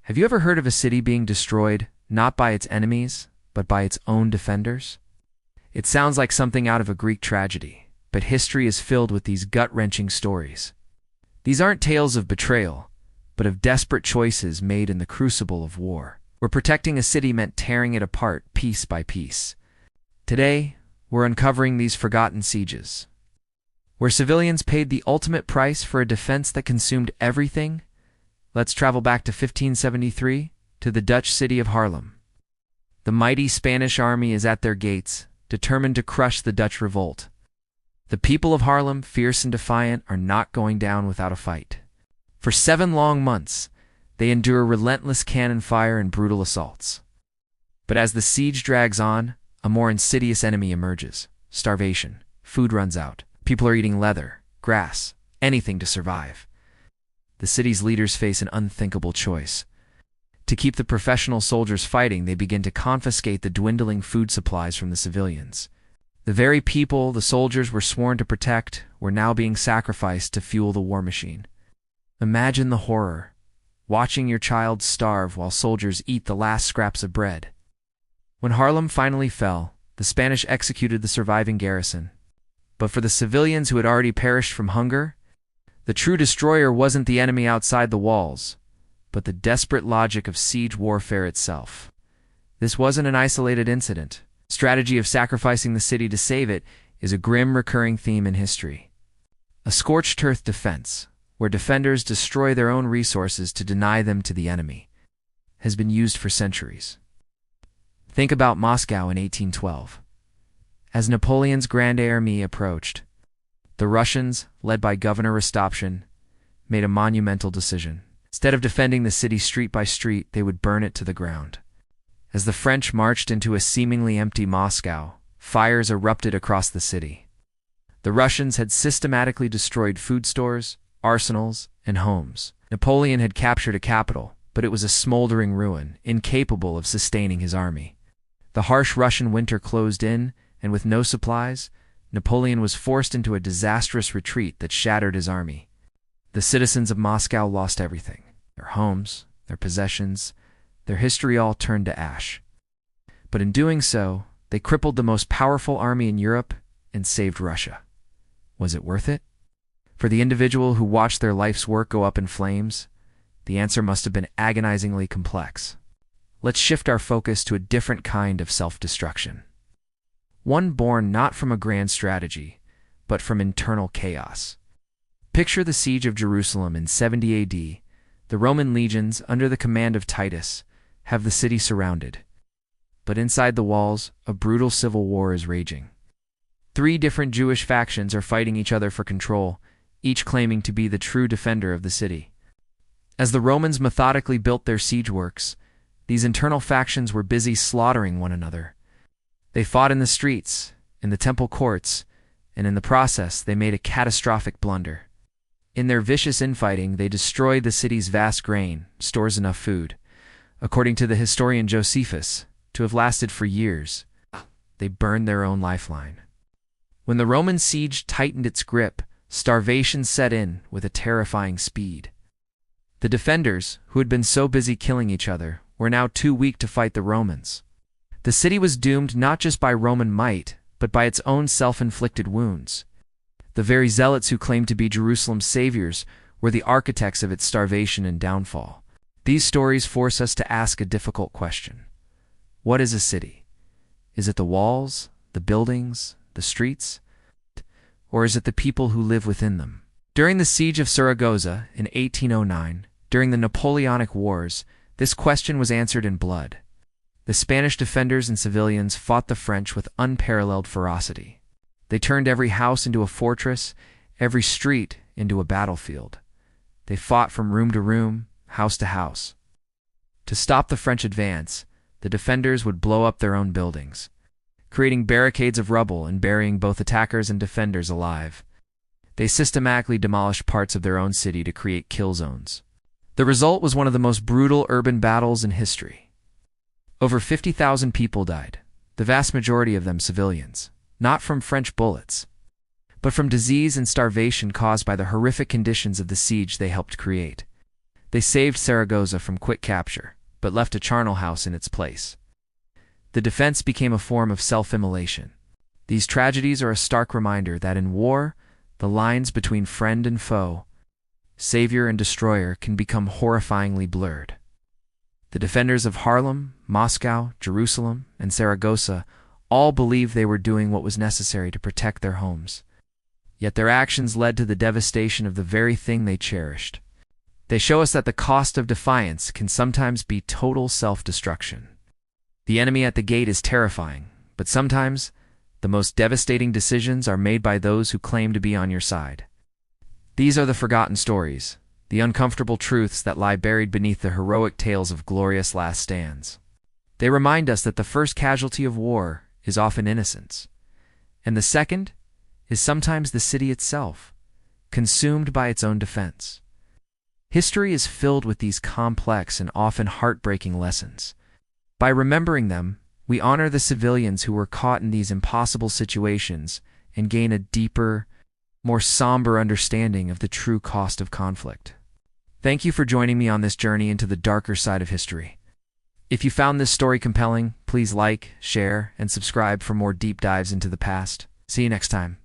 Have you ever heard of a city being destroyed, not by its enemies, but by its own defenders? It sounds like something out of a Greek tragedy, but history is filled with these gut-wrenching stories. These aren't tales of betrayal, but of desperate choices made in the crucible of war, where protecting a city meant tearing it apart piece by piece. Today, we're uncovering these forgotten sieges, where civilians paid the ultimate price for a defense that consumed everything. Let's travel back to 1573, to the Dutch city of Haarlem. The mighty Spanish army is at their gates, determined to crush the Dutch revolt. The people of Haarlem, fierce and defiant, are not going down without a fight. For 7 long months, they endure relentless cannon fire and brutal assaults. But as the siege drags on, a more insidious enemy emerges: starvation. Food runs out. People are eating leather, grass, anything to survive. The city's leaders face an unthinkable choice. To keep the professional soldiers fighting, they begin to confiscate the dwindling food supplies from the civilians. The very people the soldiers were sworn to protect were now being sacrificed to fuel the war machine. Imagine the horror, watching your child starve while soldiers eat the last scraps of bread. When Haarlem finally fell, the Spanish executed the surviving garrison. But for the civilians who had already perished from hunger, the true destroyer wasn't the enemy outside the walls, but the desperate logic of siege warfare itself. This wasn't an isolated incident. The strategy of sacrificing the city to save it is a grim recurring theme in history. A scorched earth defense, where defenders destroy their own resources to deny them to the enemy, has been used for centuries. Think about Moscow in 1812. As Napoleon's Grande Armée approached, the Russians, led by Governor Rostopchin, made a monumental decision. Instead of defending the city street by street, they would burn it to the ground. As the French marched into a seemingly empty Moscow, fires erupted across the city. The Russians had systematically destroyed food stores, arsenals, and homes. Napoleon had captured a capital, but it was a smoldering ruin, incapable of sustaining his army. The harsh Russian winter closed in, and with no supplies, Napoleon was forced into a disastrous retreat that shattered his army. The citizens of Moscow lost everything: their homes, their possessions, their history, all turned to ash. But in doing so, they crippled the most powerful army in Europe and saved Russia. Was it worth it? For the individual who watched their life's work go up in flames, the answer must have been agonizingly complex. Let's shift our focus to a different kind of self-destruction. One born not from a grand strategy, but from internal chaos. Picture the siege of Jerusalem in 70 AD. The Roman legions, under the command of Titus, have the city surrounded. But inside the walls, a brutal civil war is raging. 3 different Jewish factions are fighting each other for control, each claiming to be the true defender of the city. As the Romans methodically built their siege works, these internal factions were busy slaughtering one another. They fought in the streets, in the temple courts, and in the process they made a catastrophic blunder. In their vicious infighting, they destroyed the city's vast grain stores, enough food, according to the historian Josephus, to have lasted for years. They burned their own lifeline. When the Roman siege tightened its grip, starvation set in with a terrifying speed. The defenders, who had been so busy killing each other, were now too weak to fight the Romans. The city was doomed not just by Roman might, but by its own self-inflicted wounds. The very zealots who claimed to be Jerusalem's saviors were the architects of its starvation and downfall. These stories force us to ask a difficult question. What is a city? Is it the walls, the buildings, the streets? Or is it the people who live within them? During the siege of Saragossa in 1809, during the Napoleonic Wars, this question was answered in blood. The Spanish defenders and civilians fought the French with unparalleled ferocity. They turned every house into a fortress, every street into a battlefield. They fought from room to room, house to house. To stop the French advance, the defenders would blow up their own buildings, creating barricades of rubble and burying both attackers and defenders alive. They systematically demolished parts of their own city to create kill zones. The result was one of the most brutal urban battles in history. Over 50,000 people died, the vast majority of them civilians, not from French bullets, but from disease and starvation caused by the horrific conditions of the siege they helped create. They saved Saragossa from quick capture, but left a charnel house in its place. The defense became a form of self-immolation. These tragedies are a stark reminder that in war, the lines between friend and foe, savior and destroyer, can become horrifyingly blurred. The defenders of Haarlem, Moscow, Jerusalem, and Saragossa all believed they were doing what was necessary to protect their homes. Yet their actions led to the devastation of the very thing they cherished. They show us that the cost of defiance can sometimes be total self-destruction. The enemy at the gate is terrifying, but sometimes the most devastating decisions are made by those who claim to be on your side. These are the forgotten stories, the uncomfortable truths that lie buried beneath the heroic tales of glorious last stands. They remind us that the first casualty of war is often innocence, and the second is sometimes the city itself, consumed by its own defense. History is filled with these complex and often heartbreaking lessons. By remembering them, we honor the civilians who were caught in these impossible situations and gain a deeper, more somber understanding of the true cost of conflict. Thank you for joining me on this journey into the darker side of history. If you found this story compelling, please like, share, and subscribe for more deep dives into the past. See you next time.